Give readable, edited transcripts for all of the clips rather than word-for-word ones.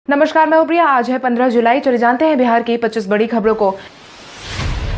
नमस्कार, मैं प्रिया। आज है 15 जुलाई। चले जानते हैं बिहार की 25 बड़ी खबरों को।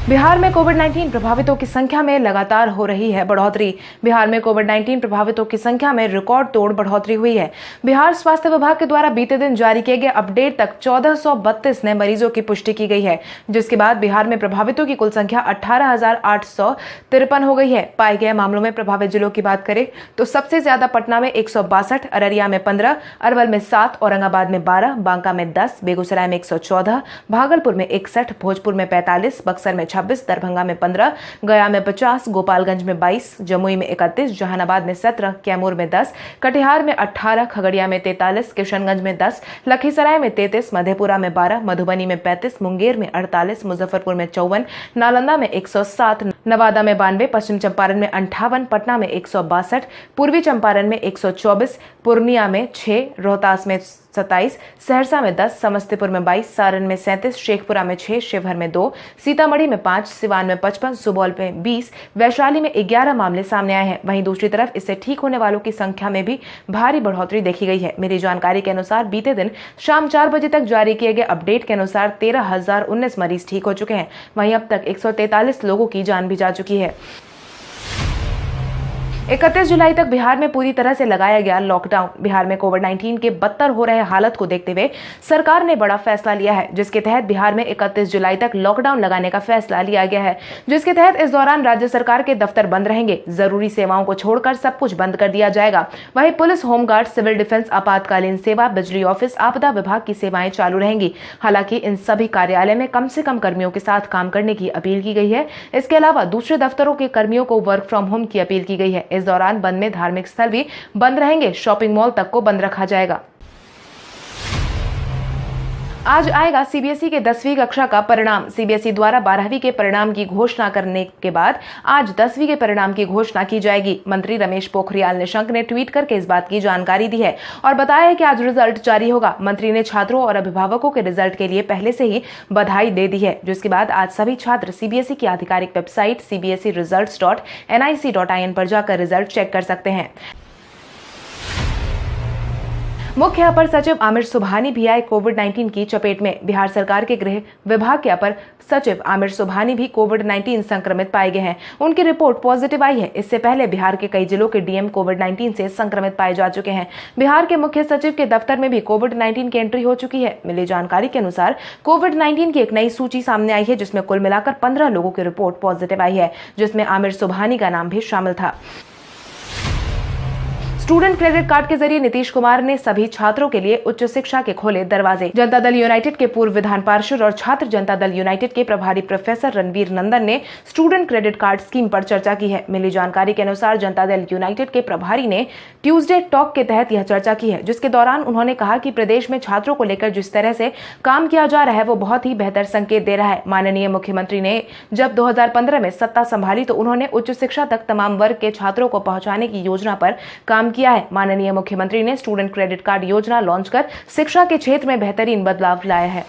बिहार में कोविड-19 प्रभावितों की संख्या में लगातार हो रही है बढ़ोतरी। बिहार में कोविड-19 प्रभावितों की संख्या में रिकॉर्ड तोड़ बढ़ोतरी हुई है। बिहार स्वास्थ्य विभाग के द्वारा बीते दिन जारी किए गए अपडेट तक 1432 नए मरीजों की पुष्टि की गई है, जिसके बाद बिहार में प्रभावितों की कुल संख्या 18,853 हो गई है। पाए गए मामलों में प्रभावित जिलों की बात करें तो सबसे ज्यादा पटना में 162, अररिया में 15, अरवल में 7, औरंगाबाद में 12, बांका में 10, बेगूसराय में 114, भागलपुर में 61, भोजपुर में 45, बक्सर में 26, दरभंगा में 15, गया में 50, गोपालगंज में 22, जमुई में 31, जहानाबाद में 17, कैमूर में 10, कटिहार में 18, खगड़िया में 43, किशनगंज में 10, लखीसराय में 33, मधेपुरा में 12, मधुबनी में 35, मुंगेर में 48, मुजफ्फरपुर में 54, नालंदा में 107, नवादा में 92, पश्चिम चंपारण में 58, पटना में 162, पूर्वी चंपारण में 124, पूर्णिया में 6, रोहतास में 27, सहरसा में 10, समस्तीपुर में 22, सारण में 37, शेखपुरा में 6, शिवहर में 2, सीतामढ़ी में 5, सिवान में 55, सुपौल में 20, वैशाली में 11 मामले सामने आए हैं। वहीं दूसरी तरफ इससे ठीक होने वालों की संख्या में भी भारी बढ़ोतरी देखी गई है। मिली जानकारी के अनुसार बीते दिन शाम 4 बजे तक जारी किए गए अपडेट के अनुसार 13,019 मरीज ठीक हो चुके हैं। वहीं अब तक 143 लोगों की जान भी जा चुकी है। 31 जुलाई तक बिहार में पूरी तरह से लगाया गया लॉकडाउन। बिहार में कोविड-19 के बदतर हो रहे हालत को देखते हुए सरकार ने बड़ा फैसला लिया है, जिसके तहत बिहार में 31 जुलाई तक लॉकडाउन लगाने का फैसला लिया गया है, जिसके तहत इस दौरान राज्य सरकार के दफ्तर बंद रहेंगे। जरूरी सेवाओं को छोड़कर सब कुछ बंद कर दिया जाएगा। वहीं पुलिस, होमगार्ड, सिविल डिफेंस, आपातकालीन सेवा, बिजली ऑफिस, आपदा विभाग की सेवाएं चालू रहेंगी। हालांकि इन सभी कार्यालय में कम से कम कर्मियों के साथ काम करने की अपील की गई है। इसके अलावा दूसरे दफ्तरों के कर्मियों को वर्क फ्रॉम होम की अपील की गई है। इस दौरान बंद में धार्मिक स्थल भी बंद रहेंगे। शॉपिंग मॉल तक को बंद रखा जाएगा। आज आएगा सीबीएसई के 10वीं कक्षा का परिणाम। सीबीएसई द्वारा 12वीं के परिणाम की घोषणा करने के बाद आज 10वीं के परिणाम की घोषणा की जाएगी। मंत्री रमेश पोखरियाल निशंक ने ट्वीट करके इस बात की जानकारी दी है और बताया है कि आज रिजल्ट जारी होगा। मंत्री ने छात्रों और अभिभावकों के रिजल्ट के लिए पहले से ही बधाई दे दी है, जिसके बाद आज सभी छात्र सीबीएसई की आधिकारिक वेबसाइट cbseresults.nic.in पर जाकर रिजल्ट चेक कर सकते हैं। मुख्य अपर सचिव आमिर सुबहानी भी आए कोविड-19 की चपेट में। बिहार सरकार के गृह विभाग के अपर सचिव आमिर सुबहानी भी कोविड-19 संक्रमित पाए गए हैं। उनकी रिपोर्ट पॉजिटिव आई है। इससे पहले बिहार के कई जिलों के डीएम कोविड-19 से संक्रमित पाए जा चुके हैं। बिहार के मुख्य सचिव के दफ्तर में भी कोविड-19 की एंट्री हो चुकी है। मिली जानकारी के अनुसार कोविड-19 की एक नई सूची सामने आई है, जिसमें कुल मिलाकर 15 लोगों की रिपोर्ट पॉजिटिव आई है, जिसमें आमिर सुबहानी का नाम भी शामिल था। स्टूडेंट क्रेडिट कार्ड के जरिए नीतीश कुमार ने सभी छात्रों के लिए उच्च शिक्षा के खोले दरवाजे। जनता दल यूनाइटेड के पूर्व विधान पार्षद और छात्र जनता दल यूनाइटेड के प्रभारी प्रोफेसर रणवीर नंदन ने स्टूडेंट क्रेडिट कार्ड स्कीम पर चर्चा की है। मिली जानकारी के अनुसार जनता दल यूनाइटेड के प्रभारी ने ट्यूसडे टॉक के तहत यह चर्चा की है, जिसके दौरान उन्होंने कहा कि प्रदेश में छात्रों को लेकर जिस तरह से काम किया जा रहा है वो बहुत ही बेहतर संकेत दे रहा है। माननीय मुख्यमंत्री ने जब 2015 में सत्ता संभाली तो उन्होंने उच्च शिक्षा तक तमाम वर्ग के छात्रों को पहुंचाने की योजना पर काम किया है। माननीय मुख्यमंत्री ने स्टूडेंट क्रेडिट कार्ड योजना लॉन्च कर शिक्षा के क्षेत्र में बेहतरीन बदलाव लाया है।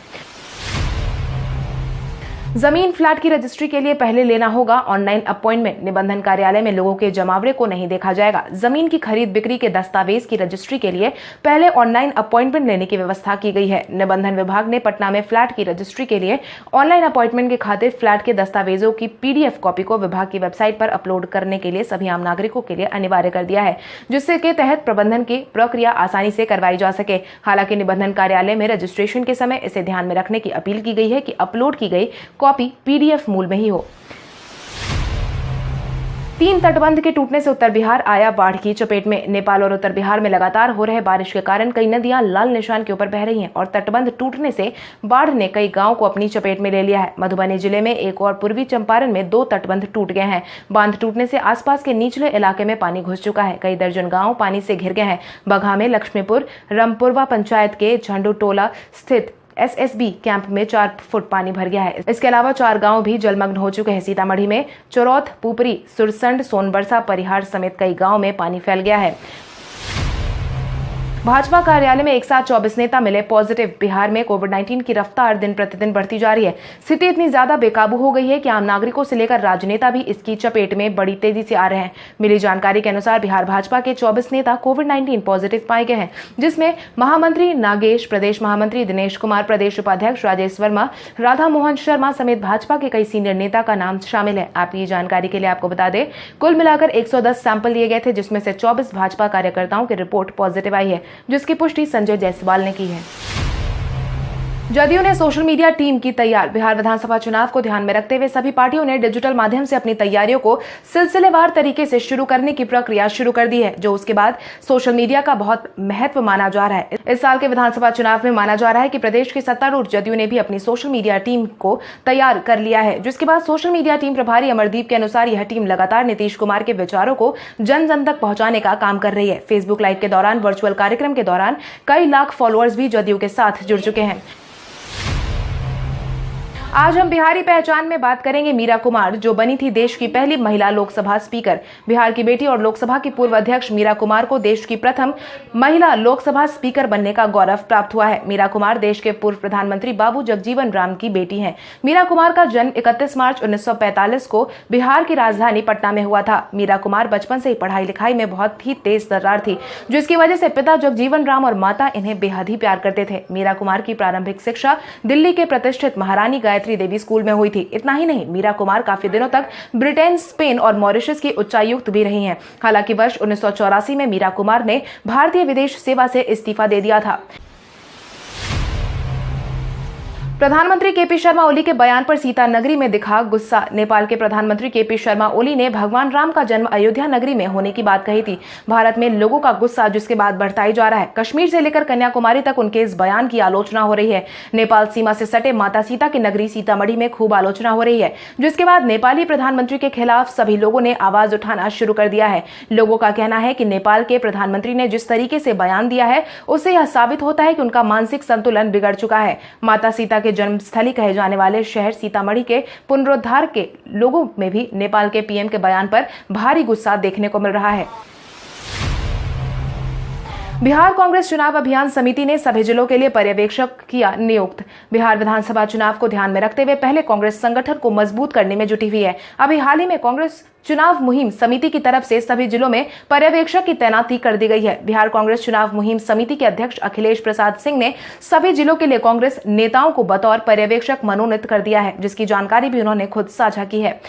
जमीन फ्लैट की रजिस्ट्री के लिए पहले लेना होगा ऑनलाइन अपॉइंटमेंट। निबंधन कार्यालय में लोगों के जमावड़े को नहीं देखा जाएगा। जमीन की खरीद बिक्री के दस्तावेज की रजिस्ट्री के लिए पहले ऑनलाइन अपॉइंटमेंट लेने की व्यवस्था की गई है। निबंधन विभाग ने पटना में फ्लैट की रजिस्ट्री के लिए ऑनलाइन अपॉइंटमेंट के खातिर फ्लैट के दस्तावेजों की PDF कॉपी को विभाग की वेबसाइट पर अपलोड करने के लिए सभी आम नागरिकों के लिए अनिवार्य कर दिया है, जिससे के तहत प्रबंधन की प्रक्रिया आसानी से करवाई जा सके। हालांकि निबंधन कार्यालय में रजिस्ट्रेशन के समय इसे ध्यान में रखने की अपील की गई है कि अपलोड की गई कॉपी PDF मूल में ही हो। 3 तटबंध के टूटने से उत्तर बिहार आया बाढ़ की चपेट में। नेपाल और उत्तर बिहार में लगातार हो रहे बारिश के कारण कई नदियां लाल निशान के ऊपर बह रही हैं और तटबंध टूटने से बाढ़ ने कई गांवों को अपनी चपेट में ले लिया है। मधुबनी जिले में एक और पूर्वी चंपारण में 2 तटबंध टूट गए हैं। बांध टूटने से आसपास के निचले इलाके में पानी घुस चुका है। कई दर्जन गाँव पानी से घिर गए हैं। बगहा में लक्ष्मीपुर रमपुरवा पंचायत के झंडूटोला स्थित SSB कैंप में 4 फुट पानी भर गया है। इसके अलावा 4 गांव भी जलमग्न हो चुके हैं। सीतामढ़ी में चौरौथ, पुपरी, सुरसंड, सोनबरसा, परिहार समेत कई गांव में पानी फैल गया है। भाजपा कार्यालय में एक साथ 24 नेता मिले पॉजिटिव। बिहार में कोविड-19 की रफ्तार दिन प्रतिदिन बढ़ती जा रही है। स्थिति इतनी ज्यादा बेकाबू हो गई है कि आम नागरिकों से लेकर राजनेता भी इसकी चपेट में बड़ी तेजी से आ रहे हैं। मिली जानकारी के अनुसार बिहार भाजपा के 24 नेता कोविड-19 पॉजिटिव पाए गए हैं, जिसमें महामंत्री नागेश, प्रदेश महामंत्री दिनेश कुमार, प्रदेश उपाध्यक्ष राजेश वर्मा, राधा मोहन शर्मा समेत भाजपा के कई सीनियर नेता का नाम शामिल है। आपकी जानकारी के लिए आपको बता दें, कुल मिलाकर 110 सैंपल लिए गए थे, जिसमें से 24 भाजपा कार्यकर्ताओं की रिपोर्ट पॉजिटिव आई है, जिसकी पुष्टि संजय जायसवाल ने की है। जदयू ने सोशल मीडिया टीम की तैयार। बिहार विधानसभा चुनाव को ध्यान में रखते हुए सभी पार्टियों ने डिजिटल माध्यम से अपनी तैयारियों को सिलसिलेवार तरीके से शुरू करने की प्रक्रिया शुरू कर दी है, जो उसके बाद सोशल मीडिया का बहुत महत्व माना जा रहा है। इस साल के विधानसभा चुनाव में माना जा रहा है कि प्रदेश की सत्तारूढ़ जदयू ने भी अपनी सोशल मीडिया टीम को तैयार कर लिया है, जिसके बाद सोशल मीडिया टीम प्रभारी अमरदीप के अनुसार यह टीम लगातार नीतीश कुमार के विचारों को जन जन तक पहुंचाने का काम कर रही है। फेसबुक लाइव के दौरान वर्चुअल कार्यक्रम के दौरान कई लाख फॉलोअर्स भी जदयू के साथ जुड़ चुके हैं। आज हम बिहारी पहचान में बात करेंगे मीरा कुमार, जो बनी थी देश की पहली महिला लोकसभा स्पीकर। बिहार की बेटी और लोकसभा की पूर्व अध्यक्ष मीरा कुमार को देश की प्रथम महिला लोकसभा स्पीकर बनने का गौरव प्राप्त हुआ है। मीरा कुमार देश के पूर्व प्रधानमंत्री बाबू जगजीवन राम की बेटी हैं। मीरा कुमार का जन्म 31 मार्च 1945 को बिहार की राजधानी पटना में हुआ था। मीरा कुमार बचपन से ही पढ़ाई लिखाई में बहुत ही तेज तर्रार थी, जिसकी वजह से पिता जगजीवन राम और माता इन्हें बेहद ही प्यार करते थे। मीरा कुमार की प्रारंभिक शिक्षा दिल्ली के प्रतिष्ठित महारानी गायत्री देवी स्कूल में हुई थी। इतना ही नहीं, मीरा कुमार काफी दिनों तक ब्रिटेन, स्पेन और मॉरिशस की उच्चायुक्त भी रही हैं। हालांकि वर्ष 1984 में मीरा कुमार ने भारतीय विदेश सेवा से इस्तीफा दे दिया था। प्रधानमंत्री केपी शर्मा ओली के बयान पर सीता नगरी में दिखा गुस्सा। नेपाल के प्रधानमंत्री केपी शर्मा ओली ने भगवान राम का जन्म अयोध्या नगरी में होने की बात कही थी। भारत में लोगों का गुस्सा जिसके बाद बढ़ता ही जा रहा है। कश्मीर से लेकर कन्याकुमारी तक उनके इस बयान की आलोचना हो रही है। नेपाल सीमा से सटे माता सीता की नगरी सीतामढ़ी में खूब आलोचना हो रही है, जिसके बाद नेपाली प्रधानमंत्री के खिलाफ सभी लोगों ने आवाज उठाना शुरू कर दिया है। लोगों का कहना है कि नेपाल के प्रधानमंत्री ने जिस तरीके से बयान दिया है, उससे यह साबित होता है कि उनका मानसिक संतुलन बिगड़ चुका है। माता सीता जन्मस्थली कहे जाने वाले शहर सीतामढ़ी के पुनरुद्धार के लोगों में भी नेपाल के पीएम के बयान पर भारी गुस्सा देखने को मिल रहा है। बिहार कांग्रेस चुनाव अभियान समिति ने सभी जिलों के लिए पर्यवेक्षक किया नियुक्त। बिहार विधानसभा चुनाव को ध्यान में रखते हुए पहले कांग्रेस संगठन को मजबूत करने में जुटी हुई है। अभी हाल ही में कांग्रेस चुनाव मुहिम समिति की तरफ से सभी जिलों में पर्यवेक्षक की तैनाती कर दी गई है। बिहार कांग्रेस चुनाव मुहिम समिति के अध्यक्ष अखिलेश प्रसाद सिंह ने सभी जिलों के लिए कांग्रेस नेताओं को बतौर पर्यवेक्षक मनोनीत कर दिया है, जिसकी जानकारी भी उन्होंने खुद साझा की है।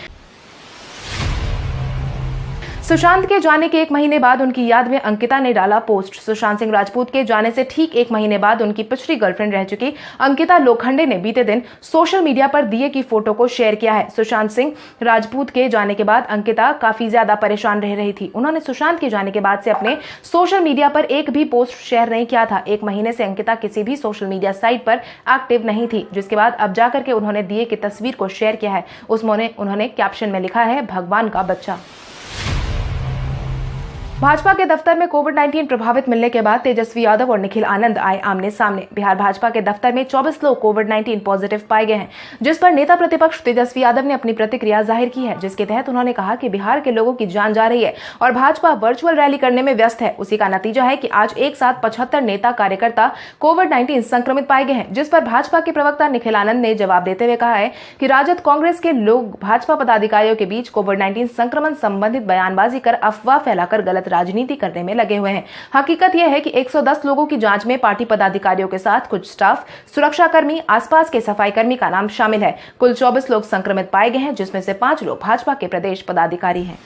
सुशांत के जाने के 1 महीने बाद उनकी याद में अंकिता ने डाला पोस्ट। सुशांत सिंह राजपूत के जाने से ठीक 1 महीने बाद उनकी पिछली गर्लफ्रेंड रह चुकी अंकिता लोखंडे ने बीते दिन सोशल मीडिया पर दिए की फोटो को शेयर किया है। सुशांत सिंह राजपूत के जाने के बाद अंकिता काफी ज्यादा परेशान रह रही थी। उन्होंने सुशांत के जाने के बाद से अपने सोशल मीडिया पर एक भी पोस्ट शेयर नहीं किया था। 1 महीने से अंकिता किसी भी सोशल मीडिया साइट पर एक्टिव नहीं थी, जिसके बाद अब जाकर के उन्होंने दिए की तस्वीर को शेयर किया है। उसमें उन्होंने कैप्शन में लिखा है, भगवान का बच्चा। भाजपा के दफ्तर में कोविड-19 प्रभावित मिलने के बाद तेजस्वी यादव और निखिल आनंद आए आमने सामने। बिहार भाजपा के दफ्तर में 24 लोग कोविड-19 पॉजिटिव पाए गए हैं, जिस पर नेता प्रतिपक्ष तेजस्वी यादव ने अपनी प्रतिक्रिया जाहिर की है, जिसके तहत उन्होंने कहा कि बिहार के लोगों की जान जा रही है और भाजपा वर्चुअल रैली करने में व्यस्त है। उसी का नतीजा है कि आज एक साथ 75 नेता कार्यकर्ता कोविड-19 संक्रमित पाए गए हैं, जिस पर भाजपा के प्रवक्ता निखिल आनंद ने जवाब देते हुए कहा है कि राजद कांग्रेस के लोग भाजपा पदाधिकारियों के बीच कोविड-19 संक्रमण संबंधित बयानबाजी कर अफवाह फैलाकर गलत राजनीति करने में लगे हुए हैं। हकीकत यह है कि 110 लोगों की जांच में पार्टी पदाधिकारियों के साथ कुछ स्टाफ, सुरक्षाकर्मी, आसपास के सफाई कर्मी का नाम शामिल है। कुल 24 लोग संक्रमित पाए गए हैं, जिसमें से 5 लोग भाजपा के प्रदेश पदाधिकारी हैं।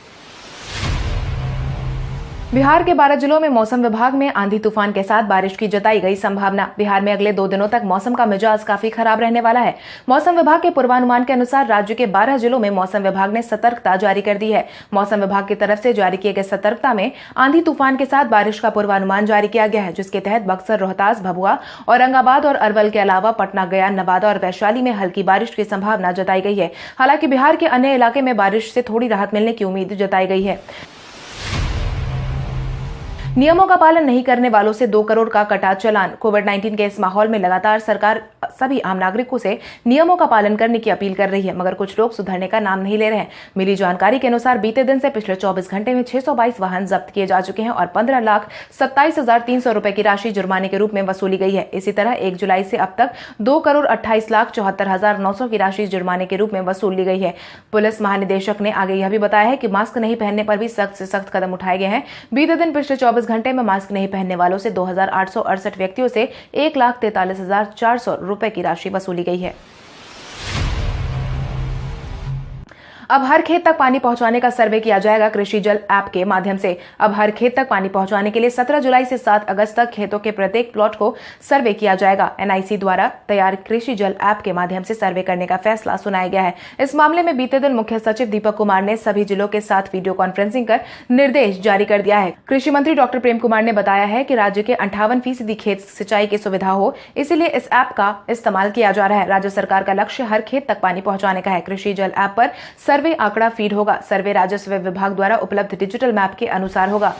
बिहार के 12 जिलों में मौसम विभाग में आंधी तूफान के साथ बारिश की जताई गई संभावना। बिहार में अगले 2 दिनों तक मौसम का मिजाज काफी खराब रहने वाला है। मौसम विभाग के पूर्वानुमान के अनुसार राज्य के 12 जिलों में मौसम विभाग ने सतर्कता जारी कर दी है। मौसम विभाग की तरफ से जारी किए गए सतर्कता में आंधी तूफान के साथ बारिश का पूर्वानुमान जारी किया गया है, जिसके तहत बक्सर, रोहतास, भभुआ, औरंगाबाद और अरवल के अलावा पटना, गया, नवादा और वैशाली में हल्की बारिश की संभावना जताई गई है। हालांकि बिहार के अन्य इलाके में बारिश से थोड़ी राहत मिलने की उम्मीद जताई गई है। नियमों का पालन नहीं करने वालों से 2 करोड़ का कटा चालान। कोविड-19 के इस माहौल में लगातार सरकार सभी आम नागरिकों से नियमों का पालन करने की अपील कर रही है, मगर कुछ लोग सुधरने का नाम नहीं ले रहे हैं। मिली जानकारी के अनुसार बीते दिन से पिछले 24 घंटे में 622 वाहन जब्त किए जा चुके हैं और 15,27,300 रुपए की राशि जुर्माने के रूप में वसूली गई है। इसी तरह 1 जुलाई से अब तक 2,28,74,900 की राशि जुर्माने के रूप में वसूल ली गई है। पुलिस महानिदेशक ने आगे यह भी बताया है कि मास्क नहीं पहनने पर भी सख्त से सख्त कदम उठाए गए हैं। बीते दिन पिछले 24 घंटे में मास्क नहीं पहनने वालों से 2,868 व्यक्तियों से 1,43,400 रुपए की राशि वसूली गई है। अब हर खेत तक पानी पहुंचाने का सर्वे किया जाएगा कृषि जल ऐप के माध्यम से। अब हर खेत तक पानी पहुंचाने के लिए 17 जुलाई से 7 अगस्त तक खेतों के प्रत्येक प्लॉट को सर्वे किया जाएगा। एनआईसी द्वारा तैयार कृषि जल ऐप के माध्यम से सर्वे करने का फैसला सुनाया गया है। इस मामले में बीते दिन मुख्य सचिव दीपक कुमार ने सभी जिलों के साथ वीडियो कॉन्फ्रेंसिंग कर निर्देश जारी कर दिया है। कृषि मंत्री डॉक्टर प्रेम कुमार ने बताया है कि राज्य के 58% खेत सिंचाई की सुविधा हो, इसीलिए इस ऐप का इस्तेमाल किया जा रहा है। राज्य सरकार का लक्ष्य हर खेत तक पानी पहुंचाने का है। कृषि जल ऐप पर सर्वे आंकड़ा फीड होगा। सर्वे राजस्व विभाग द्वारा उपलब्ध डिजिटल मैप के अनुसार होगा।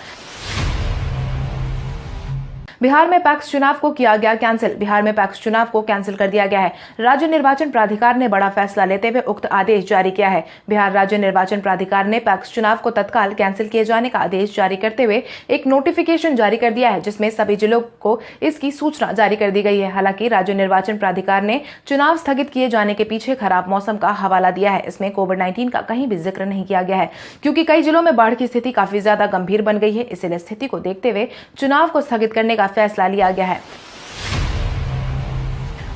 बिहार में पैक्स चुनाव को किया गया कैंसिल। बिहार में पैक्स चुनाव को कैंसिल कर दिया गया है। राज्य निर्वाचन प्राधिकार ने बड़ा फैसला लेते हुए उक्त आदेश जारी किया है। बिहार राज्य निर्वाचन प्राधिकार ने पैक्स चुनाव को तत्काल कैंसिल किए जाने का आदेश जारी करते हुए एक नोटिफिकेशन जारी कर दिया है, जिसमें सभी जिलों को इसकी सूचना जारी कर दी गई है। हालांकि राज्य निर्वाचन प्राधिकार ने चुनाव स्थगित किए जाने के पीछे खराब मौसम का हवाला दिया है। इसमें कोविड-19 का कहीं भी जिक्र नहीं किया गया है, क्योंकि कई जिलों में बाढ़ की स्थिति काफी ज्यादा गंभीर बन गई है। इसलिए स्थिति को देखते हुए चुनाव को स्थगित करने का फैसला लिया गया है।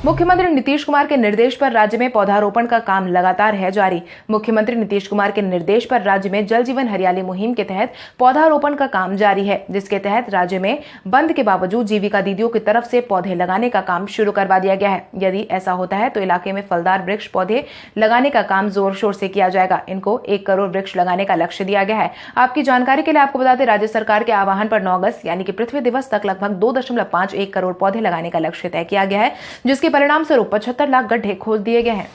मुख्यमंत्री नीतीश कुमार के निर्देश पर राज्य में पौधारोपण का काम लगातार है जारी। मुख्यमंत्री नीतीश कुमार के निर्देश पर राज्य में जल जीवन हरियाली मुहिम के तहत पौधारोपण का काम जारी है, जिसके तहत राज्य में बंद के बावजूद जीविका दीदियों की तरफ से पौधे लगाने का काम शुरू करवा दिया गया है। यदि ऐसा होता है तो इलाके में फलदार वृक्ष पौधे लगाने का काम जोर शोर से किया जाएगा। इनको 1 करोड़ वृक्ष लगाने का लक्ष्य दिया गया है। आपकी जानकारी के लिए आपको बता दें, राज्य सरकार के आह्वान पर 9 अगस्त यानी कि पृथ्वी दिवस तक लगभग 2.51 करोड़ पौधे लगाने का लक्ष्य तय किया गया है, जिसके परिणाम स्वरूप 75 लाख गड्ढे खोद दिए गए हैं।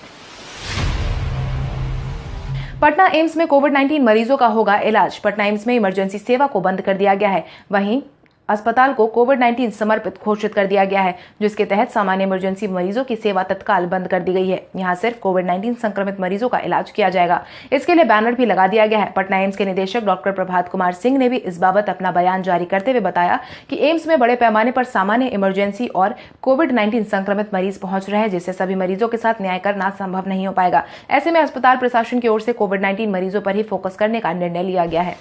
पटना एम्स में कोविड-19 मरीजों का होगा इलाज। पटना एम्स में इमरजेंसी सेवा को बंद कर दिया गया है। वहीं अस्पताल को कोविड-19 समर्पित घोषित कर दिया गया है, जिसके तहत सामान्य इमरजेंसी मरीजों की सेवा तत्काल बंद कर दी गई है। यहां सिर्फ कोविड-19 संक्रमित मरीजों का इलाज किया जाएगा। इसके लिए बैनर भी लगा दिया गया है। पटना एम्स के निदेशक डॉक्टर प्रभात कुमार सिंह ने भी इस बाबत अपना बयान जारी करते हुए बताया कि एम्स में बड़े पैमाने पर सामान्य इमरजेंसी और कोविड-19 संक्रमित मरीज पहुंच रहे हैं, जिससे सभी मरीजों के साथ न्याय करना संभव नहीं हो पाएगा। ऐसे में अस्पताल प्रशासन की ओर से कोविड-19 मरीजों पर ही फोकस करने का निर्णय लिया गया है।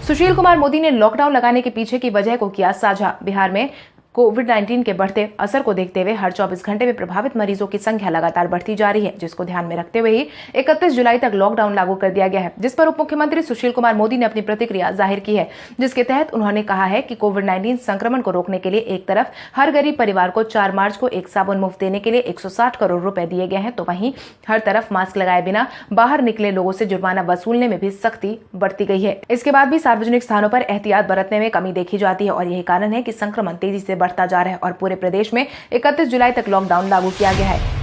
सुशील कुमार मोदी ने लॉकडाउन लगाने के पीछे की वजह को किया साझा। बिहार में कोविड-19 के बढ़ते असर को देखते हुए हर 24 घंटे में प्रभावित मरीजों की संख्या लगातार बढ़ती जा रही है, जिसको ध्यान में रखते हुए ही 31 जुलाई तक लॉकडाउन लागू कर दिया गया है, जिस पर उप मुख्यमंत्री सुशील कुमार मोदी ने अपनी प्रतिक्रिया जाहिर की है, जिसके तहत उन्होंने कहा है कि कोविड-19 संक्रमण को रोकने के लिए एक तरफ हर गरीब परिवार को 4 मार्च को एक साबुन मुफ्त देने के लिए 160 करोड़ रुपए दिए गए हैं, तो वहीं हर तरफ मास्क लगाए बिना बाहर निकले लोगों से जुर्माना वसूलने में भी सख्ती बरती गई है। इसके बाद भी सार्वजनिक स्थानों पर एहतियात बरतने में कमी देखी जाती है और यही कारण है कि संक्रमण तेजी से बढ़ता जा रहा है और पूरे प्रदेश में 31 जुलाई तक लॉकडाउन लागू किया गया है।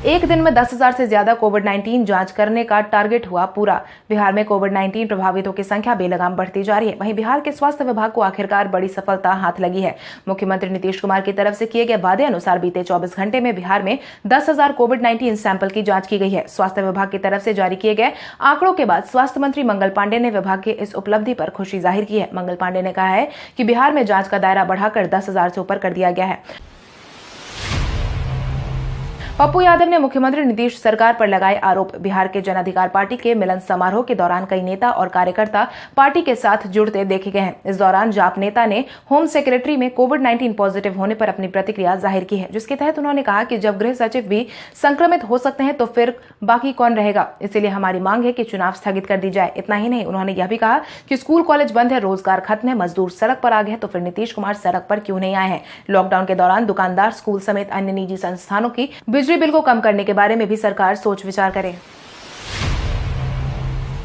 एक दिन में 10,000 से ज्यादा कोविड-19 जांच करने का टारगेट हुआ पूरा। बिहार में कोविड-19 प्रभावितों की संख्या बेलगाम बढ़ती जा रही है। वहीं बिहार के स्वास्थ्य विभाग को आखिरकार बड़ी सफलता हाथ लगी है। मुख्यमंत्री नीतीश कुमार की तरफ से किए गए वादे अनुसार बीते 24 घंटे में बिहार में 10,000 कोविड-19 सैंपल की जांच की गई है। स्वास्थ्य विभाग की तरफ से जारी किए गए आंकड़ों के बाद स्वास्थ्य मंत्री मंगल पांडे ने विभाग की इस उपलब्धि पर खुशी जाहिर की है। मंगल पांडे ने कहा है कि बिहार में जांच का दायरा बढ़ाकर 10,000 से ऊपर कर दिया गया है। पप्पू यादव ने मुख्यमंत्री नीतीश सरकार पर लगाए आरोप। बिहार के जन अधिकार पार्टी के मिलन समारोह के दौरान कई नेता और कार्यकर्ता पार्टी के साथ जुड़ते देखे गए हैं। इस दौरान जाप नेता ने होम सेक्रेटरी में कोविड-19 पॉजिटिव होने पर अपनी प्रतिक्रिया जाहिर की है, जिसके तहत उन्होंने कहा कि जब गृह सचिव भी संक्रमित हो सकते हैं तो फिर बाकी कौन रहेगा। इसीलिए हमारी मांग है कि चुनाव स्थगित कर दी जाए। इतना ही नहीं, उन्होंने यह भी कहा कि स्कूल कॉलेज बंद है, रोजगार खत्म है, मजदूर सड़क पर आ गए, तो फिर नीतीश कुमार सड़क पर क्यों नहीं आए हैं। लॉकडाउन के दौरान दुकानदार, स्कूल समेत अन्य निजी संस्थानों की बिजली बिल को कम करने के बारे में भी सरकार सोच विचार करे।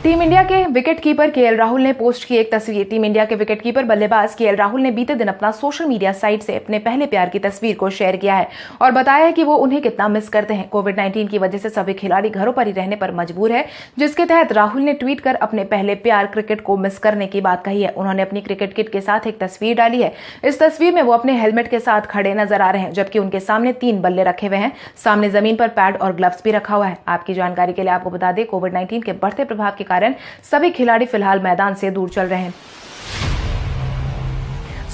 टीम इंडिया के विकेटकीपर केएल राहुल ने पोस्ट की एक तस्वीर। टीम इंडिया के विकेटकीपर बल्लेबाज केएल राहुल ने बीते दिन अपना सोशल मीडिया साइट से अपने पहले प्यार की तस्वीर को शेयर किया है और बताया है कि वो उन्हें कितना मिस करते हैं। कोविड-19 की वजह से सभी खिलाड़ी घरों पर ही रहने पर मजबूर है, जिसके तहत राहुल ने ट्वीट कर अपने पहले प्यार क्रिकेट को मिस करने की बात कही है। उन्होंने अपनी क्रिकेट किट के साथ एक तस्वीर डाली है। इस तस्वीर में वो अपने हेलमेट के साथ खड़े नजर आ रहे हैं, जबकि उनके सामने 3 बल्ले रखे हुए हैं। सामने जमीन पर पैड और ग्लव्स भी रखा हुआ है। आपकी जानकारी के लिए आपको बता दें, कोविड-19 के बढ़ते प्रभाव के कारण सभी खिलाड़ी फिलहाल मैदान से दूर चल रहे हैं।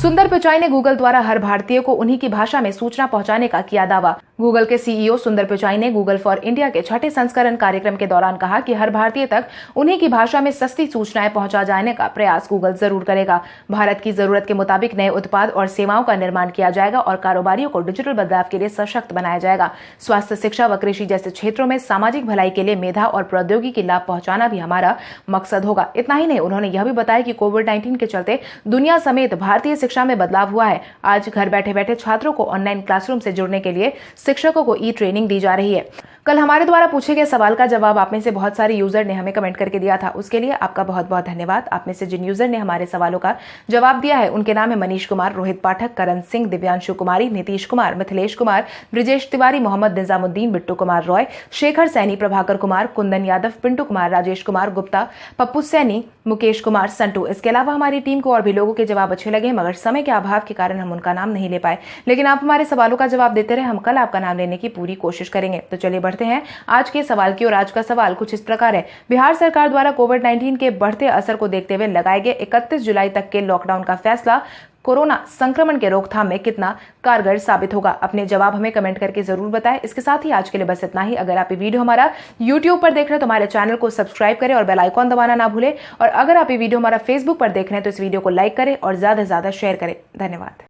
सुंदर पिचाई ने गूगल द्वारा हर भारतीय को उन्हीं की भाषा में सूचना पहुंचाने का किया दावा। गूगल के सीईओ सुंदर पिचाई ने गूगल फॉर इंडिया के 6ठे संस्करण कार्यक्रम के दौरान कहा कि हर भारतीय तक उन्हीं की भाषा में सस्ती सूचनाएं पहुंचा जाने का प्रयास गूगल जरूर करेगा। भारत की जरूरत के मुताबिक नए उत्पाद और सेवाओं का निर्माण किया जाएगा और कारोबारियों को डिजिटल बदलाव के लिए सशक्त बनाया जाएगा। स्वास्थ्य, शिक्षा व कृषि जैसे क्षेत्रों में सामाजिक भलाई के लिए मेधा और प्रौद्योगिकी लाभ पहुंचाना भी हमारा मकसद होगा। इतना ही नहीं, उन्होंने यह भी बताया कि कोविड-19 के चलते दुनिया समेत भारतीय शिक्षा में बदलाव हुआ है। आज घर बैठे बैठे छात्रों को ऑनलाइन क्लासरूम से जुड़ने के लिए शिक्षकों को ई ट्रेनिंग दी जा रही है। कल हमारे द्वारा पूछे गए सवाल का जवाब आप में से बहुत सारे यूजर ने हमें कमेंट करके दिया था। उसके लिए आपका बहुत बहुत धन्यवाद। आप में से जिन यूजर ने हमारे सवालों का जवाब दिया है उनके नाम है मनीष कुमार, रोहित पाठक, करण सिंह, दिव्यांशु कुमारी, नीतीश कुमार, मिथिलेश कुमार, ब्रिजेश तिवारी, मोहम्मद निजामुद्दीन, बिट्टू कुमार रॉय, शेखर सैनी, प्रभाकर कुमार, कुंदन यादव, पिंटू कुमार, राजेश कुमार गुप्ता, पप्पू सैनी, मुकेश कुमार, संटू। इसके अलावा हमारी टीम को और भी लोगों के जवाब अच्छे लगे, मगर समय के अभाव के कारण हम उनका नाम नहीं ले पाए। लेकिन आप हमारे सवालों का जवाब देते रहे, हम कल आपका नाम लेने की पूरी कोशिश करेंगे। तो चलिए बढ़ते हैं आज के सवाल की ओर। आज का सवाल कुछ इस प्रकार है। बिहार सरकार द्वारा कोविड-19 के बढ़ते असर को देखते हुए लगाए गए 31 जुलाई तक के लॉकडाउन का फैसला कोरोना संक्रमण के रोकथाम में कितना कारगर साबित होगा? अपने जवाब हमें कमेंट करके जरूर बताएं। इसके साथ ही आज के लिए बस इतना ही। अगर आप ये वीडियो हमारा YouTube पर देख रहे हैं तो हमारे चैनल को सब्सक्राइब करें और बेल आइकॉन दबाना ना भूलें। और अगर आप ये वीडियो हमारा Facebook पर देख रहे हैं तो इस वीडियो को लाइक करें और ज्यादा से ज्यादा शेयर करें। धन्यवाद।